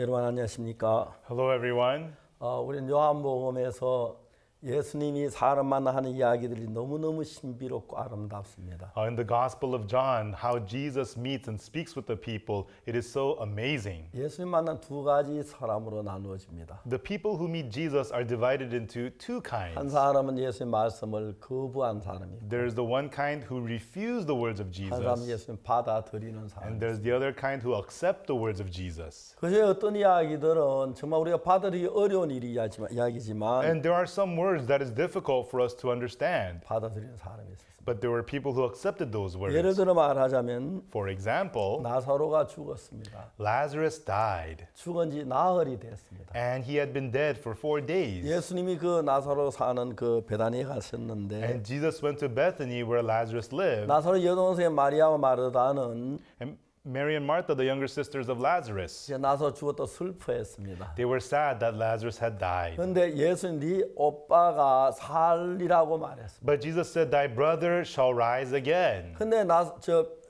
여러분 안녕하십니까? Hello, everyone. 우리는 요한복음에서 예수님이 사람 만나 하는 이야기들이 너무너무 신비롭고 아름답습니다. In the Gospel of John, how Jesus meets and speaks with the people, it is so amazing. 예수님 만난 두 가지 사람으로 나누어집니다. The people who meet Jesus are divided into two 한 kinds. 사람은 예수님 말씀을 거부한 사람이고 There's the one kind who refuse the words of 한 사람은 Jesus, 예수님 받아들이는 and 사람. there's the other kind who accept the words of Jesus. 그중에 어떤 이야기들은 정말 우리가 받아들이기 어려운 이야기지만 And there are some words that is difficult for us to understand, 받아들이는 사람이 있었습니다. but there were people who accepted those 예를 words. 들어 말하자면 For example, 나사로가 죽었습니다. Lazarus died, 죽은 지 나흘이 됐습니다. and he had been dead for 4 days. 예수님이 그 나사로 사는 그 베다니에 가셨는데 And Jesus went to Bethany where Lazarus lived. 나사로 여동생 마리아와 마르다는 And Mary and Martha, the younger sisters of Lazarus, 이제 나사로 죽었다 슬퍼했습니다. they were sad that Lazarus had died. 근데 예수님 네 오빠가 살리라고 말했습니다. But Jesus said, "Thy brother shall rise again." 근데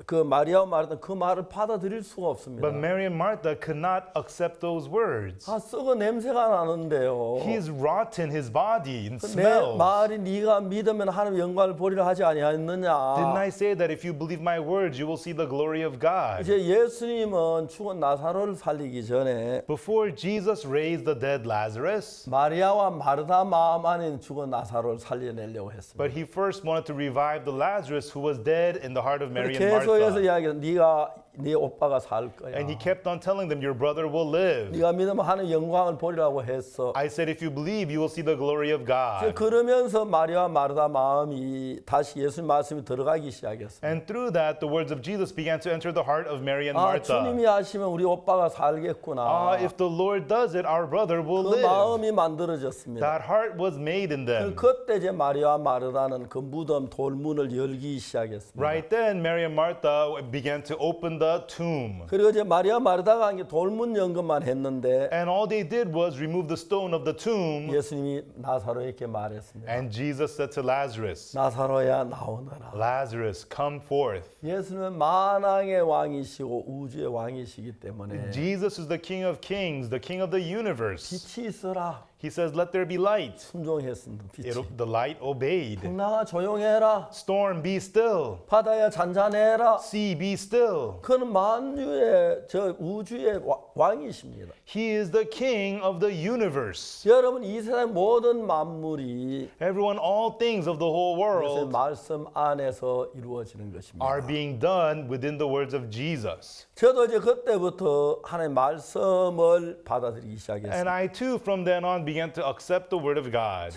그 마리아와 마르다는 그 말을 받아들일 수가 없습니다. But Mary and Martha could not accept those words. 썩어 냄새가 나는데요. He's rotten, his body, and 내 smells. 말이 네가 믿으면 하나님 영광을 보리라 하지 아니하였느냐. Didn't I say that if you believe my words, you will see the glory of God? 이제 예수님은 죽은 나사로를 살리기 전에 Before Jesus raised the dead Lazarus, 마리아와 마르다 마음 안에 죽은 나사로를 살려내려고 했습니다. but he first wanted to revive the Lazarus who was dead in the heart of Mary and 계속해서 Martha. 이야기해 네 오빠가 살 거야. And he kept on telling them, your brother will live. 네가 믿으면 하나님 영광을 보리라고 했어. I said, if you believe, you will see the glory of God. 그러면서 마리아와 마르다 마음이 다시 예수님 말씀이 들어가기 시작했어요. And through that, the words of Jesus began to enter the heart of Mary and Martha. 주님이 하시면 우리 오빠가 살겠구나. If the Lord does it, our brother will 그 live. 마음이 만들어졌습니다. That heart was made in them. 그때 이제 마리아와 마르다는 그 무덤 돌문을 열기 시작했습니다. Right then, Mary and Martha began to open the tomb. 그리고 이제 마리아 마르다가 한 게 돌문 연 것만 했는데 And all they did was remove the stone of the tomb. 예수님이 나사로에게 말했습니다. And Jesus said to Lazarus, 나사로야 나오너라. Lazarus, come forth. 예수는 만왕의 왕이시고 우주의 왕이시기 때문에 Jesus is the King of Kings, the King of the universe. 빛이 있어라. He says, let there be light. 순종했습니다. 빛이. The light obeyed. 풍랑아 조용해라. Storm, be still. 바다야 잔잔해라. Sea, be still. 그는 만유의 저 우주의 왕이십니다. He is the King of the universe. 여러분 이 세상 모든 만물이 Everyone, all things of the whole 예수의 world 말씀 안에서 이루어지는 것입니다. are being done within the words of Jesus. 저도 이제 그때부터 하나님의 말씀을 받아들이기 And 시작했습니다. I too, from then on, began to accept the word of God.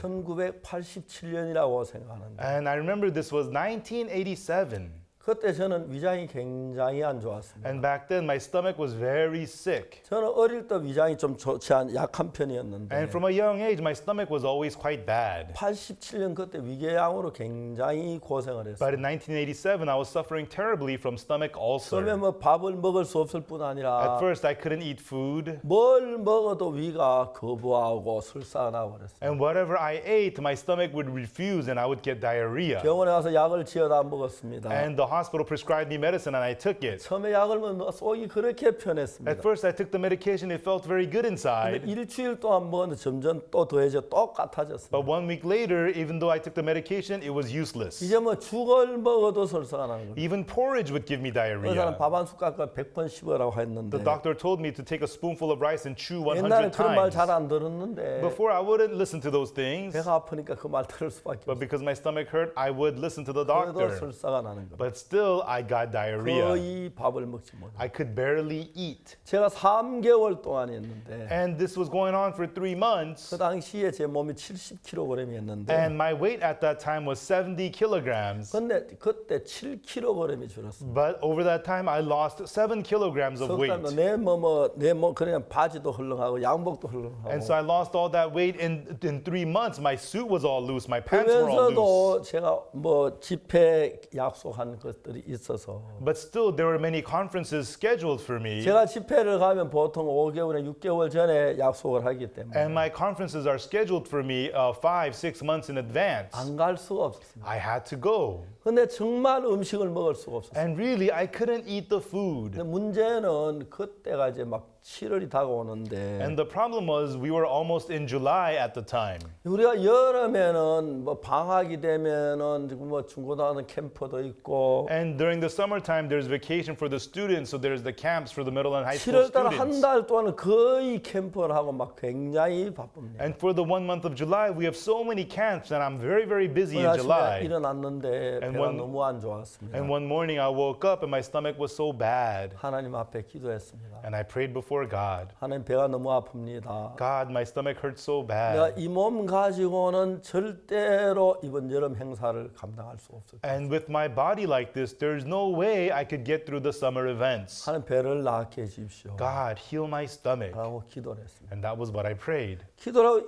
1987년이라고 생각하는데 And I remember this was 1987. 그때 저는 위장이 굉장히 안 좋았습니다. And back then, my stomach was very sick. 저는 어릴 때 위장이 좀 좋지 않은 약한 편이었는데 And from a young age, my stomach was always quite bad. 87년 그때 위궤양으로 굉장히 고생을 했어요. But in 1987, I was suffering terribly from stomach 처음에 ulcer. 뭐 밥을 먹을 수 없을 뿐 아니라 At first, I couldn't eat food. 뭘 먹어도 위가 거부하고 설사나고 그랬어요. And whatever I ate, my stomach would refuse and I would get diarrhea. 병원에 가서 약을 지어다 먹었습니다. And the hospital prescribed me medicine and I took it. 처음에 약을 먹으면 속이 그렇게 편했습니다. At first, I took the medication, it felt very good 근데 inside. 일주일 동안 먹었는데 점점 또 더해져 똑같아졌습니다. But 1 week later, even though I took the medication, it was useless. 이제 뭐 죽을 먹어도 설사가 나는 거예요. Even porridge would give me 그 사람 diarrhea. 밥 한 숟가락 100번 씹으라고 했는데 The doctor told me to take a spoonful of rice and chew 100 옛날에 그런 말 times. 잘 안 들었는데 Before, I wouldn't listen to those things. 배가 아프니까 그 말 들을 수밖에 But 없어요. because my stomach hurt, I would listen to the 그래도 doctor. 설사가 나는 거예요. But still, I got diarrhea. 거의 밥을 먹지 못해요. I could barely eat. 제가 3개월 동안 했는데 And this was going on for 3 months. 그 당시에 제 몸이 70kg이었는데 And my weight at that time was 70 kilograms. 근데 그때 7kg이 줄었어요. But over that time, I lost 7 kilograms of weight. 내몸 그냥 바지도 헐렁하고 양복도 헐렁하고 And so I lost all that weight in 3 months. My suit was all loose. My pants were all loose. 그러면서도 제가 뭐 집회 약속한 것들이 있어서 But still, there were many conferences scheduled for me. 제가 집회를 가면 보통 5개월에 6개월 전에 약속을 하기 때문에 And my conferences are scheduled for me 5, 6 months in advance. 안 갈 수가 없었습니다. I had to go. 근데 정말 음식을 먹을 수가 없었어요. And really, I couldn't eat the food. 근데 문제는 그때가 이제 막 7월이 다가오는데 And the problem was we were almost in July at the time. 우리가 여름에는 뭐 방학이 되면은 지금 뭐 중고등학교 캠프도 있고 And during the summertime, there's vacation for the students, so there's the camps for the middle and high school 7월달 한 students. 달 동안은 거의 캠프를 하고 막 굉장히 바쁩니다. And for the 1 month of July, we have so many camps, and I'm very, very busy in 오늘 아침에 July. 일어났는데 And 배가 one- 너무 안 좋았습니다. And one morning, I woke up and my stomach was so bad. 하나님 앞에 기도했습니다. And I prayed before God. 하나님 배가 너무 아픕니다. God, my stomach hurts so 내가 bad. 이 몸 가지고는 절대로 이번 여름 행사를 감당할 수 없을 거예요. And with my body like this, there's no way I could get through the summer events. 하나님 배를 낫게 해주십시오. God, heal my stomach. 라고 기도를 했습니다. And that was what I prayed. 기도하고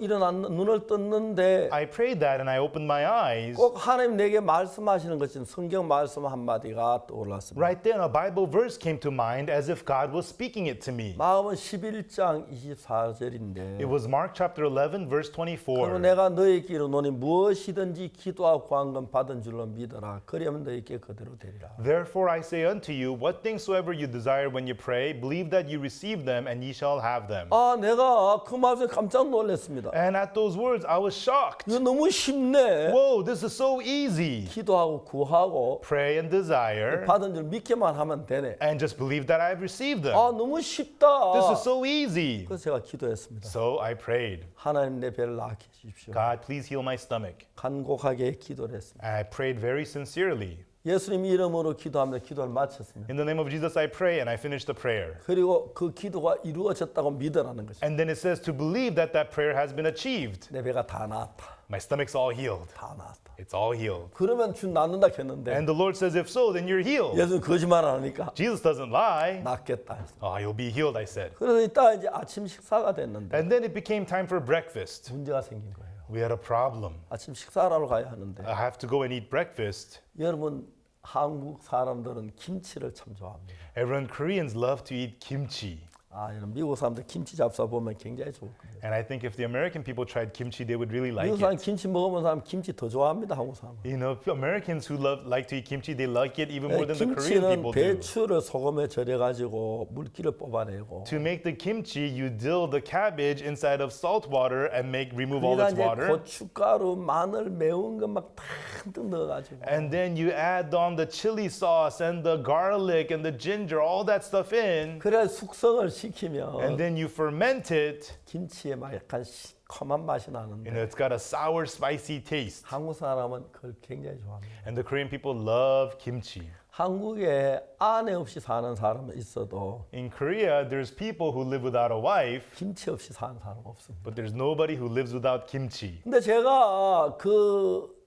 눈을 떴는데 I prayed that and I opened my eyes. 꼭 하나님 내게 말씀하시는 것은 성경 말씀 한마디가 떠올랐습니다. Right then, a Bible verse came to mind as if God was speaking it to me. 마음은 11장 24절인데 It was Mark chapter 11, verse 그리고 24. 내가 너에게 이르노니 무엇이든지 기도하고 구한 건 받은 줄로 믿어라. 그리하면 너에게 그대로 되리라. Therefore I say unto you, what things soever you desire when you pray, believe that you receive them, and ye shall have them. 아, 내가 그 말에 깜짝 놀랐습니다. And at those words, I was shocked. 이거 너무 쉽네. Whoa, this is so easy. 기도하고 구하고 Pray and desire, 받은 줄 믿기만 하면 되네. and just believe that I've received them. 아, 너무 쉽다. This is so easy. 그래서 제가 기도했습니다. So I prayed, 하나님 내 배를 낫게 해주십시오. God, please heal my stomach. 간곡하게 기도를 했습니다. And I prayed very sincerely. 예수님 이름으로 기도하면서 기도를 마쳤습니다. In the name of Jesus, I pray, and I finished the prayer. 그리고 그 기도가 이루어졌다고 믿으라는 것입니다. And then it says to believe that that prayer has been achieved. 내 배가 다 나았다. My stomach's all healed. 다 나았다. It's all healed. 그러면 주 낫는다 했는데 And the Lord says, if so, then you're healed. 예수는 거짓말 안 하니까 Jesus doesn't lie. 낫겠다 했어. Oh, you'll be healed, I said. 그래서 이따 이제 아침 식사가 됐는데 And then it became time for breakfast. 문제가 생긴 거예요. We had a problem. 아침 식사를 하러 가야 하는데 I have to go and eat breakfast. 여러분 한국 사람들은 김치를 참 좋아합니다. Everyone, Koreans love to eat kimchi. 아, 이런 미국 사람들 김치 잡사 보면 굉장히 좋을 겁니다. And I think if the American people tried kimchi, they would really like 미국 사람 it. 김치 먹어본 사람 김치 더 좋아합니다. 한국 사람. You know, Americans who like to eat kimchi, they like it even more than the Korean 김치는 people do. 배추를 소금에 절여가지고 물기를 뽑아내고 To make the kimchi, you dill the cabbage inside of salt water and remove all 그러니까 its 이제 water. 고춧가루, 마늘, 매운 것 막 탁 넣어가지고 And then you add on the chili sauce and the garlic and the ginger, all that stuff in. 그래 숙성을 And 시키면 then you ferment it. 김치에 막 약간 시커먼 맛이 You 나는데 know, it's got a sour, spicy taste. 한국 사람은 그걸 굉장히 좋아합니다. And the Korean people love kimchi. 한국에 아내 없이 사는 사람은 있어도 In Korea, there's people who live without a wife, 김치 없이 사는 사람 없습니다. but there's nobody who lives without kimchi. 근데 제가 그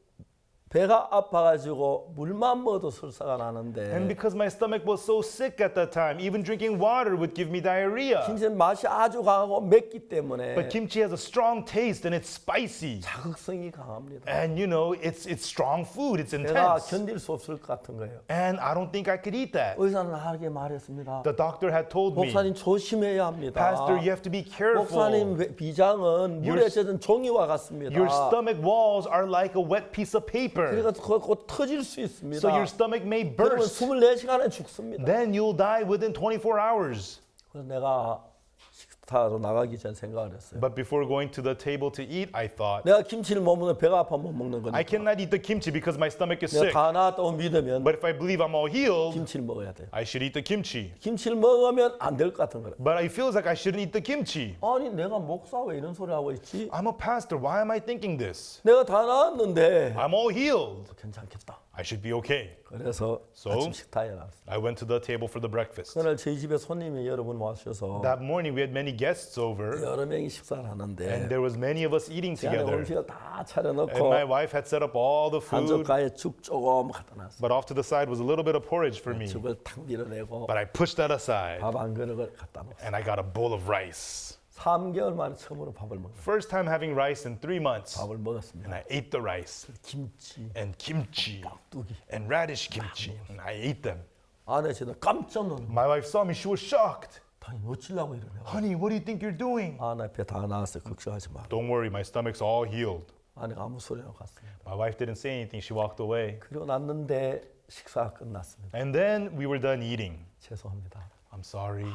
배가 아파가지고 물만 먹어도 설사가 And 나는데 because my stomach was so sick at that time, even drinking water would give me diarrhea. 김치는 맛이 아주 강하고 맵기 때문에 But kimchi has a strong taste and it's spicy. 자극성이 강합니다. And you know, it's strong food, it's 내가 intense. 견딜 수 없을 것 같은 거예요. And I don't think I could eat that. 의사는 나에게 말했습니다. The doctor had told me, 목사님 조심해야 합니다. Pastor, you have to be careful. 목사님 비장은 물에 젖은 종이와 같습니다. Your stomach walls are like a wet piece of paper. 그러니까 곧 터질 수 있습니다. So your stomach may 그러면 burst. 24시간에 죽습니다. Then you'll die within 24 hours. 그래서 내가 식사로 나가기 전 생각을 했어요. But before going to the table to eat, I thought, 내가 김치를 못 먹으면 배가 아파 못 먹는 I 거니까. cannot eat the kimchi because my stomach is 내가 sick. 다 나았다고 믿으면 But if I believe I'm all healed, 김치를 먹어야 돼요. I should eat the kimchi. 김치를 먹으면 안 될 것 같은 거예요. But it feels like I shouldn't eat the kimchi. 아니 내가 목사 왜 이런 소리 하고 있지? I'm a pastor. Why am I thinking this? 내가 다 나았는데 I'm all healed. 괜찮겠다. I should be okay. 그래서 So? 아침 식탁에 나왔어요. I went to the table for the breakfast. 그날 저희 집에 손님이 여러 분 와주셔서 That morning, we had many guests over, 여러 명이 식사를 하는데 and there was many of us eating 제 안에 together. 음식을 다 And 차려놓고 my wife had set up all the food, 한젓가에 죽 조금 갖다 놨어요. but off to the side was a little bit of porridge for me. 죽을 탁 밀어내고 But I pushed that aside, 밥 한 그릇을 갖다 놓았어요. and I got a bowl of rice. 3개월 만에 처음으로 밥을 먹었어요. First time having rice in 3 months. 밥을 먹었습니다. And I ate the rice, 김치, and kimchi, 뚝이. and radish kimchi, and I ate them. 아내 저도 깜짝 놀랐어요. My wife saw me, she was shocked. 당연히 어찌려고 이러냐. Honey, what do you think you're doing? 아내 배 다 나왔어요. 걱정하지 마. Don't worry, my stomach's all healed. 아내가 아무 소리 안 갔습니다. My wife didn't say anything, she walked away. 그리고 났는데 식사가 끝났습니다. And then we were done eating. 죄송합니다. I'm sorry.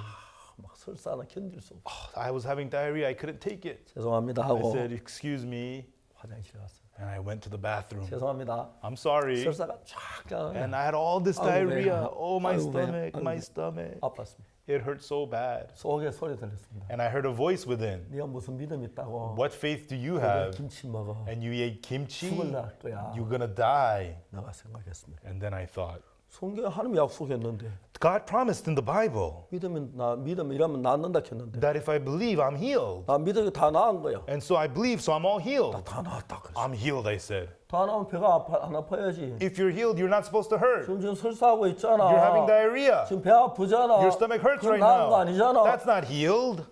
막 설사는 견딜 수 없어. I was having diarrhea. I couldn't take it. 죄송합니다 I 하고 said, excuse me. 화장실에 갔어요. And I went to the bathroom. 죄송합니다. I'm sorry. 설사가 쫙 가네. And I had all this 아이고, diarrhea. 왜? Oh, my 아이고, 왜? stomach, 아이고. my stomach. 아팠습니다. It hurt so bad. 속에 소리 들렸습니다. And I heard a voice within. 네가 무슨 믿음 있다고? What faith do you 왜 have? 김치 먹어? And you ate kimchi? 죽을 날 거야. You're gonna die. 내가 생각했습니다. And then I thought, 성경에 하나님이 약속했는데 God promised in the Bible 믿음 이러면 낫는다 했는데 that if I believe, I'm healed. 나 믿음이 다 나은 거야. And so I believe, so I'm all healed. 다 나았다 그랬어. I'm healed, I said. 다 나면 배가 안 아파야지. If you're healed, you're not supposed to hurt. 지금 설사하고 있잖아. You're having diarrhea. 지금 배 아프잖아. Your stomach hurts 그건 right 나은 거 now. 아니잖아. That's not healed.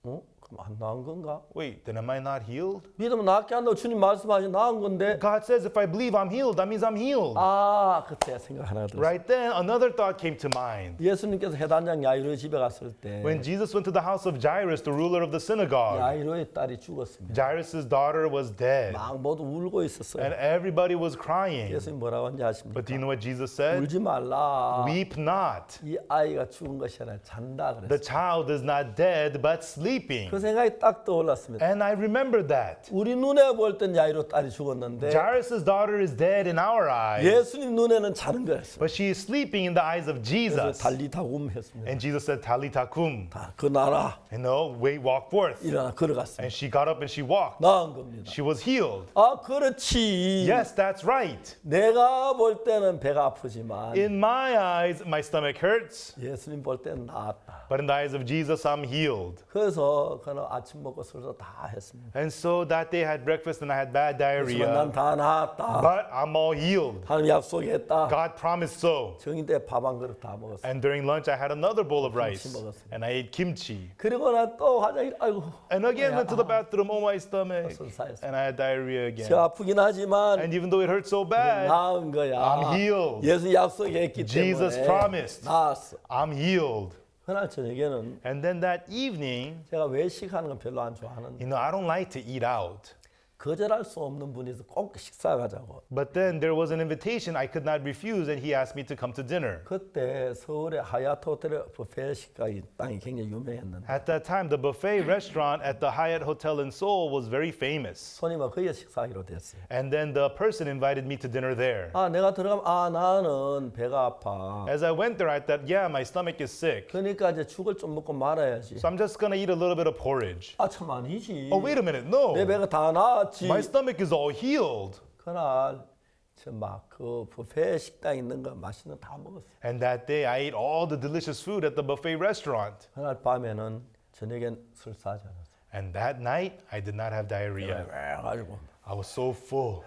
어? 그럼 안 나은 건가? Wait, then am I not healed? 믿으면 낫게 한다고 주님 말씀하시 나은 건데. God says if I believe I'm healed, that means I'm healed. 아, 그때 생각 하나 들었어. Right then, another thought came to mind. 예수님께서 해단장 야이로 집에 갔을 때 When Jesus went to the house of Jairus, the ruler of the synagogue, 야이로의 딸이 죽었습니다. Jairus' daughter was dead. 막 모두 울고 있었어요. And everybody was crying. 예수님 뭐라고 하는지 아십니까? But do you know what Jesus said? 울지 말라. Weep not. 이 아이가 죽은 것이 아니라 잔다 The 그랬어요. child is not dead, but sleeping. 그 생각이 딱 떠올랐습니다. And I remember that. 우리 눈에 볼 땐 야이로 딸이 죽었는데 Jairus' daughter is dead in our eyes, 예수님 눈에는 자는 거였어요. but she is sleeping in the eyes of 그래서 Jesus. 달리다굼 했습니다. And Jesus said, Talitha kum. 그 나라 And no, wait, walk forth. 일어나 걸어갔습니다. And she got up and she walked. 나은 겁니다. She was healed. 아 그렇지. Yes, that's right. 내가 볼 때는 배가 아프지만 In my eyes, my stomach hurts, 예수님 볼 때는 나았다. but in the eyes of Jesus, I'm healed. 그래서 그는 아침 먹고 설사 다 했습니다. And so that day I had breakfast and I had bad 그렇지만 난 diarrhea, 다 나았다. but I'm all healed. 하나님 약속했다. God promised so. 정인 때 밥 한 그릇 다 먹었어. And during lunch, I had another bowl of rice 먹었습니다. and I ate kimchi. 그리고 난 또 화장실 아이고 And again went to the bathroom, oh my stomach, 설사했어. and I had diarrhea again. 저 아프긴 하지만 And even though it hurt so bad, 나은 거야. I'm healed. 예수 약속했기 Jesus 때문에 promised. 나았어. I'm healed. 그날 저녁에는 And then that evening, 제가 외식하는 건 별로 안 좋아하는데 I don't like to eat out. 거절할 수 없는 분이서 꼭 식사 가자고. But then there was an invitation I could not refuse, and he asked me to come to dinner. 그때 서울의 하얏트 호텔의 뷔페 식당이 땅이 굉장히 유명했는데 At that time, the buffet restaurant at the Hyatt Hotel in Seoul was very famous. 손님은 거기에 식사하기로 됐어요. And then the person invited me to dinner there. 아 내가 들어가면 아 나는 배가 아파. As I went there, I thought, yeah, my stomach is sick. 그러니까 이제 죽을 좀 먹고 말아야지. So I'm just going to eat a little bit of porridge. 아 참 아니지. Oh, wait a minute. No. 내 배가 다 나았지. My stomach is all healed. 그날 저막그 뷔페 식당 있는 거 맛있는 거 다 먹었어요. And that day, I ate all the delicious food at the buffet restaurant. 그날 밤에는 저녁엔 설사하지 않았어요. And that night, I did not have diarrhea. 그래가지고 I was so full.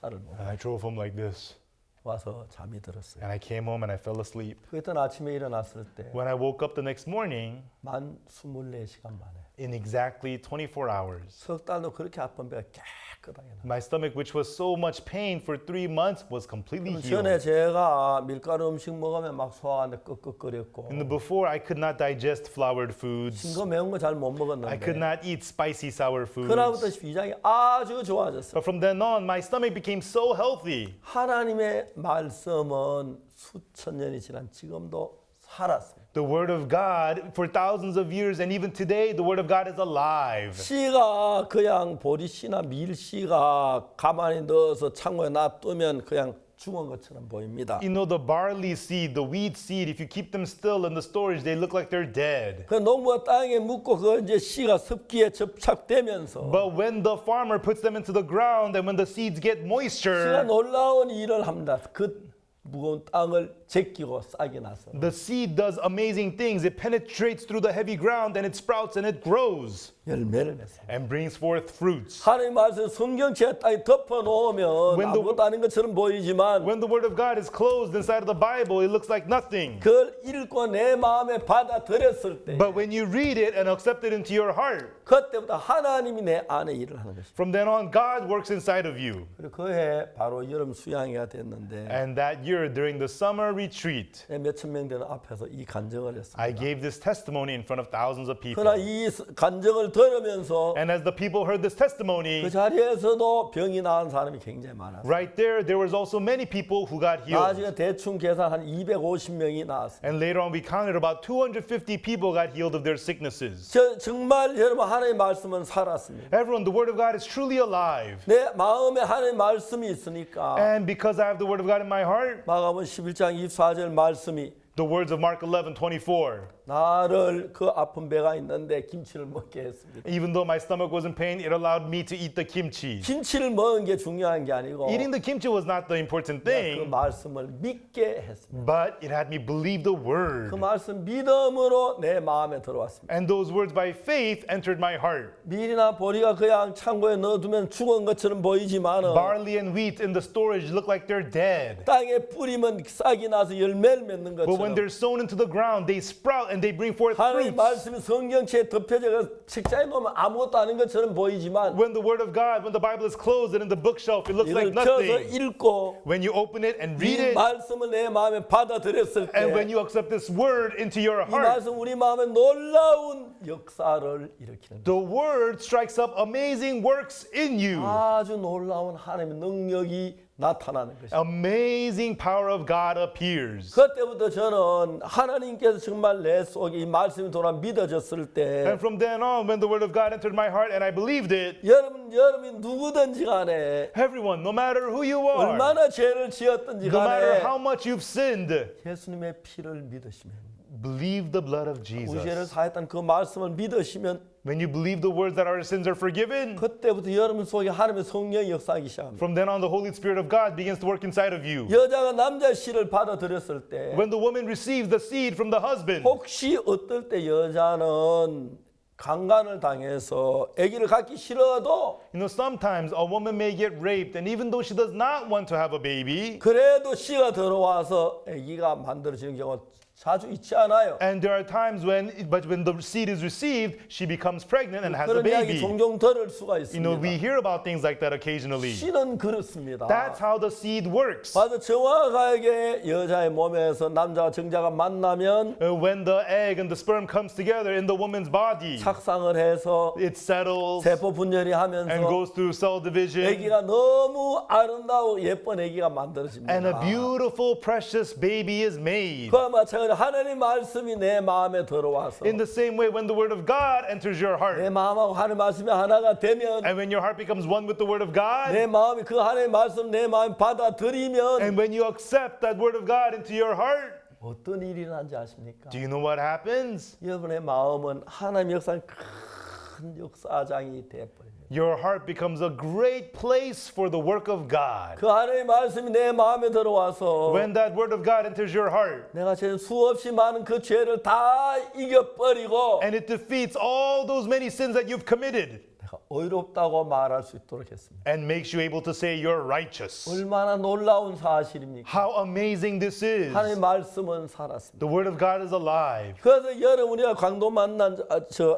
차를 먹고 And I drove home like this. 와서 잠이 들었어요. And I came home and I fell asleep. 그랬던 아침에 일어났을 때 When I woke up the next morning, 만 24시간 만에 in exactly 24 hours, 석 달도 그렇게 아픈 배가 깨끗하게 나. my stomach, which was so much pain for 3 months, was completely 전에 healed. 제가 밀가루 음식 먹으면 막 소화하는데 끄끄거렸고 In the before, I could not digest floured foods. 신 거 매운 거 잘 못 I could 먹었는데 not eat spicy sour foods. 그날부터 위장이 아주 좋아졌어요. But from then on, my stomach became so healthy. 하나님의 말씀은 수천 년이 지난 지금도 살았어요. The word of God for thousands of years, and even today, the word of God is alive. 씨가 그냥 보리씨나 밀씨가 가만히 넣어서 창고에 놔두면 그냥 죽은 것처럼 보입니다. The barley seed, the wheat seed, if you keep them still in the storage, they look like they're dead. 그 농부가 땅에 묻고 그 이제 씨가 습기에 접착되면서 But when the farmer puts them into the ground and when the seeds get 씨가 moisture, 놀라운 일을 합니다. 그 무거운 땅을 제끼고 싹이 나서 the seed does amazing things. It penetrates through the heavy ground and it sprouts and it grows 열매를 맺어요. and brings forth fruits. 하나님 말씀 성경책 땅에 덮어 놓으면 When the- 아무것도 아닌 것처럼 보이지만 When the word of God is closed inside of the Bible, it looks like nothing. 그걸 읽고 내 마음에 받아들였을 때 But when you read it and accept it into your heart, 그때부터 하나님이 내 안에 일을 하는 것입니다. from then on, God works inside of you. 그리고 그해 바로 여름 수양회가 됐는데 And that year here during the summer retreat, 몇천 명 되는 앞에서 이 간증을 했습니다. I gave this testimony in front of thousands of people. 그러나 이 간증을 들으면서 And as the people heard this testimony, 그 자리에서도 병이 나은 사람이 굉장히 많았어요. right there was also many people who got healed. 나중에 대충 계산 한 250명이 나왔어요. And later on, we counted about 250 people got healed of their sicknesses. 정말 여러분 하나님의 말씀은 살았습니다. Everyone, the Word of God is truly alive. 내 마음에 하나님의 말씀이 있으니까 And because I have the Word of God in my heart, 마가복음 11장 24절 말씀이 the words of Mark 11:24. 나를 그 아픈 배가 있는데 김치를 먹게 했습니다. Even though my stomach was in pain, it allowed me to eat the kimchi. 김치를 먹은 게 중요한 게 아니고 Eating the kimchi was not the important 그 thing, 말씀을 믿게 했습니다. but it had me believe the 그 Word. 말씀 믿음으로 내 마음에 들어왔습니다. And those words by faith entered my heart. 밀이나 보리가 그냥 창고에 넣어두면 죽은 것처럼 보이지만은 Barley and wheat in the storage look like they're dead. 땅에 뿌리면 싹이 나서 열매를 맺는 But when 것처럼 they're sown into the ground, they sprout and they bring forth 하나님 fruits. 말씀이 성경책에 덮여져 책자에 놓으면 아무것도 아닌 것처럼 보이지만 When the Word of God, when the Bible is closed and in the bookshelf, it looks like 이걸 펴서 nothing. 읽고 When you open it and read 이 it, 말씀을 내 마음에 받아들였을 때 and when you accept this Word into your 이 heart, 말씀 우리 마음에 놀라운 역사를 일으키는 the Word strikes up amazing works in you. 아주 놀라운 하나님의 능력이 나타나는 것입니다. Amazing power of God appears. 그때부터 저는 하나님께서 정말 내 속에 이 말씀이 돌아 믿어졌을 때 And from then on, when the Word of God entered my heart and I believed it, 여러분이 누구든지 간에 everyone, no matter who you are, 얼마나 죄를 지었든지 no matter 간에 how much you've sinned, 예수님의 피를 믿으시면 believe the blood of 우리 죄를 Jesus. 사했던 그 말씀을 믿으시면 When you believe the words that our sins are forgiven, 그때부터 여러분 속에 하나님의 성령이 역사하기 시작합니다. from then on, the Holy Spirit of God begins to work inside of you. 여자가 남자 씨를 받아들였을 때 When the woman receives the seed from the husband, 혹시 어떨 때 여자는 강간을 당해서 아기를 갖기 싫어도 you know, sometimes a woman may get raped, and even though she does not want to have a baby, 그래도 씨가 들어와서 아기가 만들어지는 경우가 자주 있지 않아요. and there are times but when the seed is received, she becomes pregnant and has a 그런 이야기 baby. 종종 들을 수가 You know, we 있습니다. hear about things like that occasionally. 씨는 그렇습니다. That's how the seed works. 맞아, 정확하게 여자의 몸에서 남자와 정자가 만나면 When the egg and the sperm comes together in the woman's body, 착상을 해서 it settles 세포 분열이 and 하면서 goes through cell division, 아기가 너무 아름다워 예쁜 아기가 and a 만들어집니다. beautiful, precious baby is made. 그와 마찬가지로 하나님 말씀이 내 마음에 들어와서 In the same way, when the word of God enters your 내 heart, 마음하고 하나님 말씀이 하나가 되면 and when your heart becomes one with the word of God, 내 마음이 그 하나님 말씀 내 마음에 받아들이면 and when you accept that word of God into your heart, 어떤 일이 일어나는지 아십니까? do you know what happens? 여러분의 마음은 하나님 역사의 큰 역사장이 되어버립니다. Your heart becomes a great place for the work of God. 그 하나님의 말씀이 내 마음에 들어와서 When that word of God enters your heart, 내가 죄 수없이 많은 그 죄를 다 이겨버리고 and it defeats all those many sins that you've committed, 내가 의롭다고 말할 수 있도록 했습니다. and makes you able to say you're righteous. 얼마나 놀라운 사실입니까? How amazing this is. 하나님의 말씀은 살았습니다. The word of God is alive. 그래서 여러분 우리가 강도 만난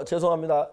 죄송합니다.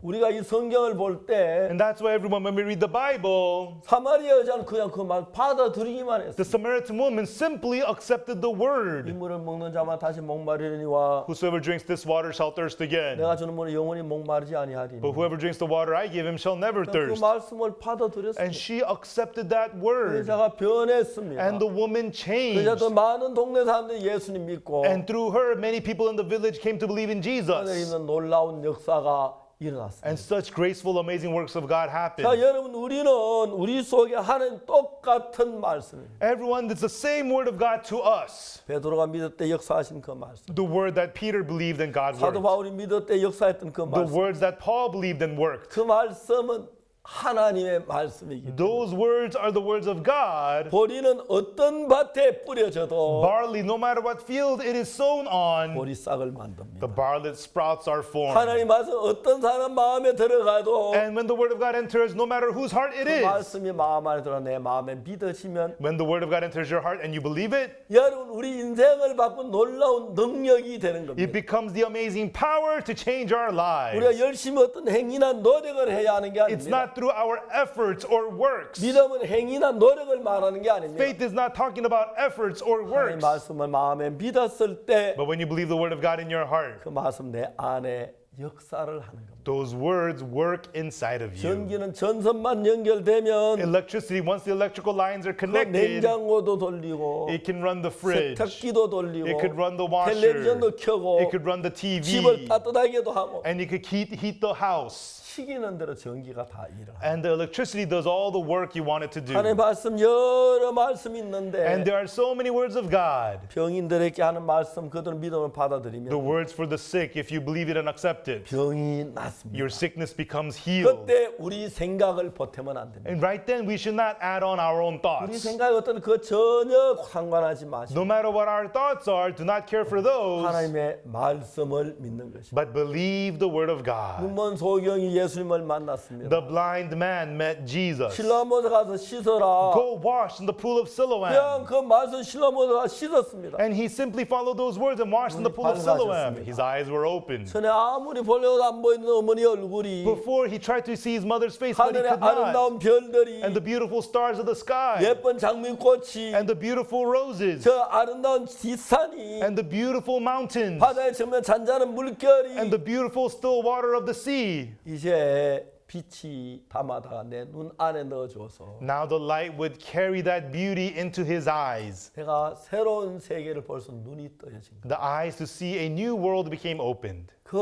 우리가 이 성경을 볼 때 And that's why everyone, when we read the Bible, 사마리아 여자는 그냥 그 말 받아들이기만 the 했어요. Samaritan woman simply accepted the 이 word. 물을 먹는 자만 다시 목마르니와 Whosoever drinks this water shall thirst again. 내가 주는 물은 영원히 목마르지 아니하리니. But whoever drinks the water I give him shall never 그 thirst. 말씀을 받아들였어요. And she accepted that 그 word. 여자가 변했습니다. And the woman 그 changed. 여자도 많은 동네 사람들이 예수님 믿고 And through her, many people in the village came to believe in 하늘에 Jesus. 있는 놀라운 역사가 일어났습니다. And such graceful, amazing works of God 자, happened. 여러분 우리는 우리 속에 하는 똑같은 말씀입니다. Everyone, it's the same word of God to us. 베드로가 믿을 때 역사하신 그 말씀. The word that Peter believed and God 사도 worked. 바울이 믿을 때 역사했던 그 The 말씀. words that Paul believed and worked. 그 말씀은 하나님의 말씀이기 때문에 Those words are the words of God. 보리는 어떤 밭에 뿌려져도 Barley, no matter what field it is sown on, 보리싹을 만듭니다. the barley sprouts are formed. 하나님 말씀 어떤 사람 마음에 들어가도 And when the word of God enters, no matter whose heart it 그 is, 말씀이 마음 안에 들어 내 마음에 믿어지면 when the word of God enters your heart and you believe it, 여러분 우리 인생을 바꾼 놀라운 능력이 되는 it 겁니다. becomes the amazing power to change our 우리가 lives. 열심히 어떤 행위나 노력을 해야 하는 게 It's 아닙니다. not not through our efforts or works. 믿음은 행위나 노력을 말하는 게 아닙니다. Faith is not talking about efforts or 하나님 works. 말씀을 마음에 믿었을 때 But when you believe the word of God in your heart, 그 말씀 내 안에 역사를 하는 겁니다. those words work inside of you. 전기는 전선만 연결되면 Electricity, once the electrical lines are 그 connected, 냉장고도 돌리고 it can run the fridge, 세탁기도 돌리고 it could run the washer, 텔레비전도 켜고 it could run the 집을 TV, 따뜻하게도 하고 and it could heat the house. 시키는 대로 전기가 다 일을 합니다. And the electricity does all the work you want it to do. 하나님 말씀 여러 말씀이 있는데 And there are so many words of God. 병인들에게 하는 말씀 그들은 믿음을 받아들이면 The words for the sick, if you believe it and accept it, 병이 낫습니다. your sickness becomes healed. 그때 우리 생각을 보태면 안 됩니다. And right then, we should not add on our own 우리 thoughts. 생각이 어떤 그 전혀 상관하지 마시고 No matter what our thoughts are, do not care for those, 하나님의 말씀을 믿는 것입니다. but believe the word of God. 눈먼 소경이 예수님을 만났습니다. The blind man met Jesus. 실로암에 가서 씻어라. Go wash in the pool of 그냥 Siloam. 그 말씀 실로암에 가서 씻었습니다. And he simply followed those words and washed in the pool of Siloam. His eyes were open. 전에 아무리 보려도 안 보이는 어머니 얼굴이 Before he tried to see his mother's face, but he 하늘의 could not. 아름다운 별들이 And the beautiful stars of the sky. 예쁜 장미꽃이 And the beautiful roses. 저 아름다운 뒷산이 And the beautiful mountains. 바다에 정면 잔잔한 물결이 And the beautiful still water of the sea. 이제 빛이 담아다가 내 눈 안에 넣어줘서 Now the light would carry that beauty into his eyes. 내가 새로운 세계를 볼 수 눈이 떠여진 거예요. The eyes to see a new world became opened. 그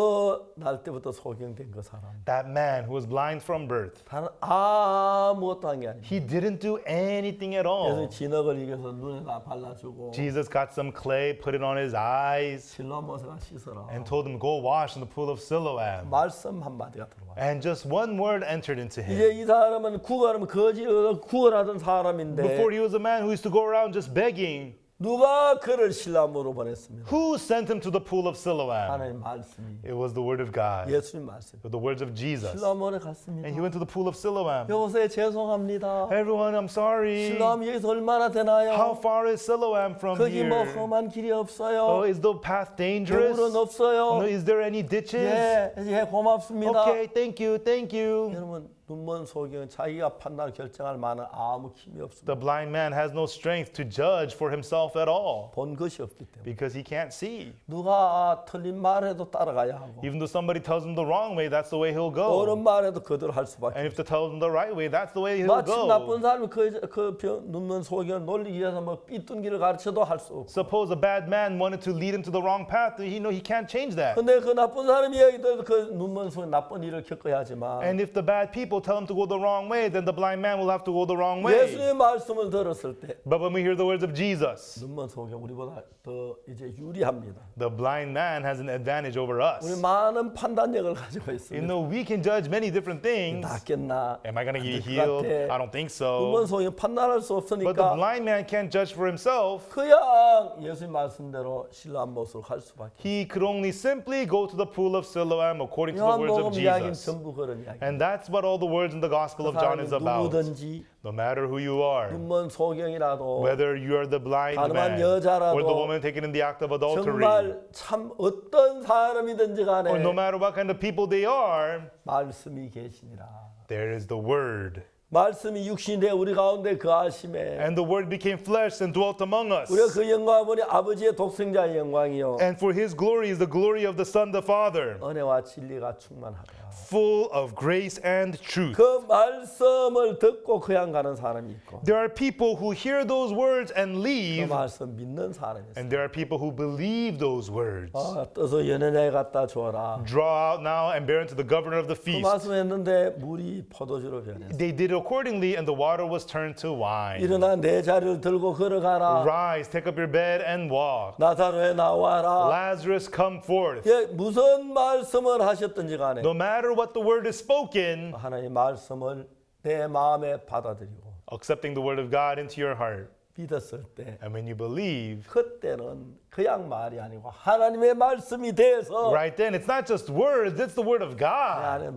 날 때부터 소경된 그 사람 That man who was blind from birth, 다른 아무것도 한 게 아니에요. he didn't do anything at all. 그래서 진흙을 이겨서 눈에다 발라주고 Jesus got some clay, put it on his eyes, 실로모세가 씻어라. and told him, go wash in the pool of Siloam. 말씀 한마디가 들어와요. And just one word entered into him. 이제 이 사람은 구걸하면 거지로 구걸하던 사람인데 Before he was a man who used to go around just begging. 누가 그를 실로암으로 보냈습니다. Who sent him to the pool of Siloam? 하나님 말씀이 It was the word of God, 예수님 말씀. the words of Jesus. 실로암으로 갔습니다. And he went to the pool of Siloam. 여보세요 죄송합니다. Everyone, I'm sorry. 실로암 여기서 얼마나 되나요? How far is Siloam from 거기 뭐 here? 험한 길이 Oh, 없어요. is the path dangerous? 배물은 없어요. No, is there any ditches? 예, 고맙습니다. Okay, thank you, thank you. 여러분 눈먼 소경은 자기가 판단 결정할 만한 아무 힘이 없습니다. The blind man has no strength to judge for himself at all 본 것이 없기 때문에 because he can't see. 누가 틀린 말해도 따라가야 하고 Even though somebody tells him the wrong way, that's the way he'll 옳은 go. 말해도 그대로 할 수밖에 And 없어요. if they tell him the right way, that's the way he'll 마침 나쁜 go. 사람이 눈먼 소경을 놀리기 위해서 뭐 삐뚤 길을 가르쳐도 할 수 없고 Suppose a bad man wanted to lead him to the wrong path, he can't change that. 근데 그 나쁜 사람이 얘기 들어도 그 눈먼 소경 나쁜 일을 겪어야 하지만 And if the bad people tell him to go the wrong way, then the blind man will have to go the wrong way. 예수님의 말씀을 들었을 때 But when we hear the words of Jesus, 눈먼 소경 우리보다 더 이제 유리합니다. the blind man has an advantage over us. 우리 많은 판단력을 가지고 You 있습니다. know, we can judge many different things. 낫겠나? Am I going to 안될것 get healed? 같아. I don't think 눈먼 so. 소경 판단할 수 But the 없으니까 blind man can't judge for himself. 그냥 예수님 말씀대로 신뢰한 모습으로 갈 수밖에. He could only simply go to the pool of Siloam according to the words 요한복음 of 이야기는 Jesus. 전부 그런 이야기. And that's what all the words in the Gospel of John is about. 누구든지 No matter who you are, 눈먼 소경이라도 whether you are the blind 가늠한 man 여자라도 or the woman taken in the act of adultery, 정말 참 어떤 사람이든지 간에 or no matter what kind of people they are, 말씀이 계시니라. there is the Word. 말씀이 육신이 되 우리 가운데 거하심에 And the Word became flesh and dwelt among us. 우리가 그 영광을 보니 아버지의 독생자의 영광이요 And for His glory is the glory of the Son, the Father, 은혜와 진리가 충만하다. full of grace and truth. 그 말씀을 듣고 그냥 가는 사람이 있고 There are people who hear those words and 그 leave, 말씀 믿는 사람이 있어. and there are people who believe those words. 떠서 연연에 갖다 줘라. Draw out now and bear unto the governor of the 그 feast. 말씀했는데 물이 포도주로 변했어. They did accordingly, and the water was turned to wine. 일어나 내 자리를 들고 걸어가라. Rise, take up your bed and walk. 나사로에 나와라. Lazarus, come forth. 예, 무슨 말씀을 하셨든지 간에 No matter what the word is spoken, 하나님의 말씀을 내 마음에 받아들이고 accepting the word of God into your heart. 믿었을 때 And when you believe, 그때는 그냥 말이 아니고 하나님의 말씀이 돼서 right then, it's not just words, it's the word of 내 God. 안에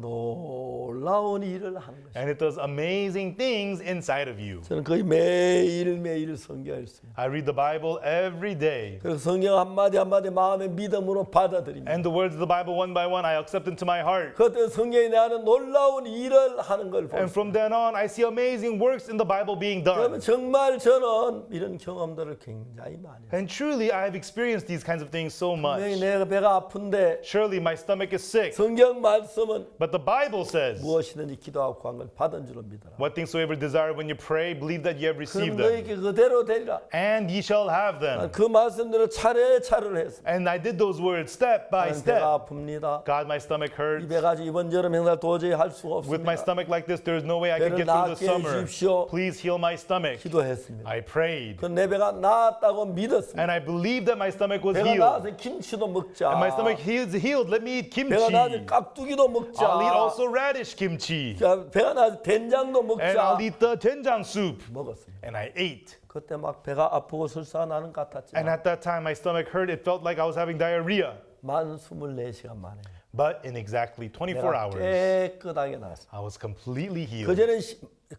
놀라운 일을 하는 것입니다. And it does amazing things inside of you. 저는 거의 매일매일 성경을 읽습니다. I read the Bible every day. 그래서 성경 한마디 한마디 마음의 믿음으로 받아들입니다. And the words of the Bible one by one I accept into my heart. 그때 성경이 내 안에 놀라운 일을 하는 걸 And 보고 from then on I see amazing works in the Bible being 그러면 done. 정말 저는 이런 경험들을 굉장히 많이 해요. And truly I have experienced these kinds of things so 분명히 much. 내가 배가 아픈데 Surely my stomach is sick. 성경 말씀은 But the Bible says, 무엇이든지 기도하고 구한 걸 받은 줄로 믿어라. what things soever desire when you pray, believe that you have 그럼 received them. 너에게 그대로 되리라. And ye shall have them. 그 말씀대로 차례차례를 했습니다. And I did those words step by 나는 배가 step. 아픕니다. God, my stomach 이 hurts. 배 가지고 이번 여름 행사를 도저히 할 수가 With my 없습니다. stomach like this, there's no way I can 배를 get through the 낫게 summer. 해주십시오. Please heal my stomach. 기도했습니다. I prayed. 그 내 배가 나았다고 믿었습니다. And I believed that my stomach was 배가 healed. 나아서 김치도 먹자. And my stomach is healed. Let me eat 배가 나아서 kimchi. 깍두기도 먹자. I'll eat also radish kimchi. 배가 나아서 된장도 And 먹자. I'll eat the doenjang soup. 먹었습니다. And I ate. 그때 막 배가 아프고 설사가 나는 것 And 같았지만 at that time, my stomach hurt. It felt like I was having diarrhea. 만 24시간 만에 But in exactly 24 내가 hours, 깨끗하게 나았습니다. I was completely healed. 그전에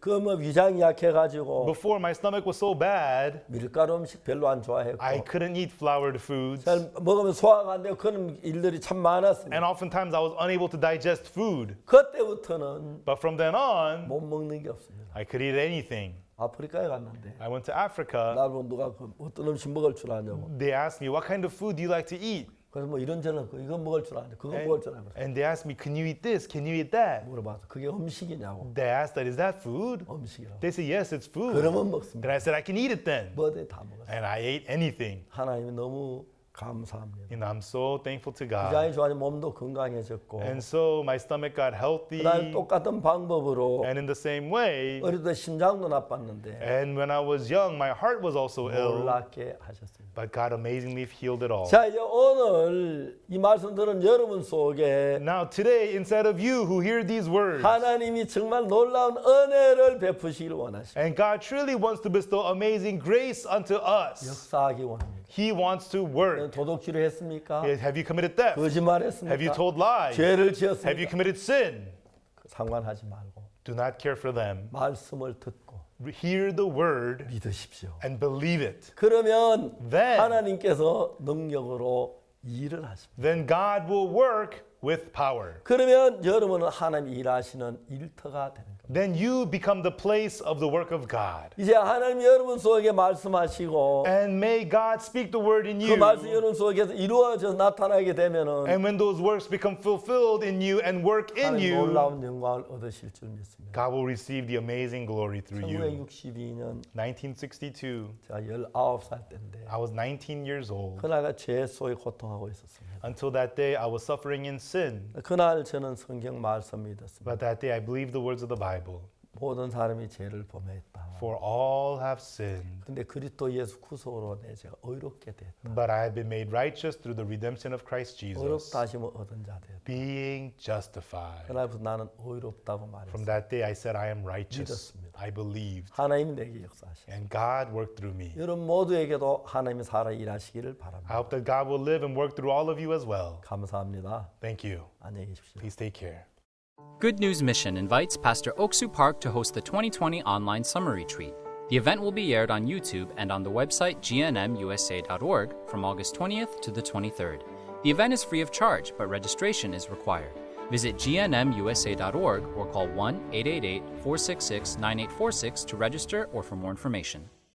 그 위장이 약해가지고 Before, my stomach was so bad, 밀가루 음식 별로 안 좋아했고 I couldn't eat floured foods. 잘 먹으면 소화가 안 되고 그런 일들이 참 많았습니다. And oftentimes, I was unable to digest food. 그때부터는 But from then on, 못 먹는 게 없습니다. I could eat anything. 아프리카에 갔는데 I went to Africa. 날 보고 누가 그 어떤 음식 먹을 줄 아냐고. They asked me, what kind of food do you like to eat? 그래서 뭐 이런저런 이거 먹을 줄 아냐, 그거 먹을 줄 아냐. And they asked me, can you eat this? Can you eat that? 물어봐서 그게 음식이냐고. They asked that, is that food? 음식이라고. They said, yes, it's food. 그러면 먹습니다. Then I said, I can eat it then. 뭐든 다 먹었어요. And I ate anything. 하나님이 너무 감사합니다. And I'm so thankful to God. 위장이 좋아지면 몸도 건강해졌고 And so my stomach got healthy. 그다음 똑같은 방법으로 And in the same way, 어릴 때 심장도 나빴는데 and when I was young, my heart was also ill. 놀랍게 하셨습니다. But God amazingly healed it all. 자, 이제 오늘 이 말씀 들은 여러분 속에 Now today, instead of you who hear these words, 하나님이 정말 놀라운 은혜를 베푸시길 원하십니다. and God truly wants to bestow amazing grace unto us. 역사하기 원합니다. He wants to work. 도둑질을 했습니까? Have you committed theft? Have you 거짓말했습니까? told lies? 죄를 Have you 지었습니까? committed sin? 상관하지 말고 Do not care for them. 말씀을 듣고 Hear the word 믿으십시오. and believe it. 그러면 Then- 하나님께서 능력으로 일을 하십니다. Then God will work with power. 그러면 여러분은 하나님 일하시는 일터가 되는 겁니다. Then you become the place of the work of God. 이제 하나님 여러분 속에 말씀하시고 And may God speak the word in 그 말씀 you. 여러분 속에서 이루어져 나타나게 되면은 And when those works become fulfilled in you and work in 하나님 you, 놀라운 영광을 얻으실 줄 믿습니다. God will receive the amazing glory through you. 1962년 1962, 제가 19살 때인데 I was 19 years old. 그날가 죄 속에 고통하고 있었습니다. Until that day, I was suffering in sin. 그날 저는 성경 말씀 믿었습니다. But that day, I believed the words of the Bible. 모든 사람이 죄를 범했다. For all have sinned. 근데 그리스도 예수 구속으로 내 제가 의롭게 됐다. But I have been made righteous through the redemption of Christ Jesus, 의롭다 하심을 얻은 자 됐다. being justified. 그날부터 나는 의롭다고 From 말했습니다. that day, I said, I am righteous. 믿었습니다. I believed. 하나님이 내게 역사하시. And God worked through me. 여러분 모두에게도 하나님이 살아 일하시기를 바랍니다. I hope that God will live and work through all of you as well. 감사합니다. Thank you. 안녕히 계십시오. Please take care. Good News Mission invites Pastor Oksu Park to host the 2020 online summer retreat. The event will be aired on YouTube and on the website gnmusa.org from August 20th to the 23rd. The event is free of charge, but registration is required. Visit gnmusa.org or call 1-888-466-9846 to register or for more information.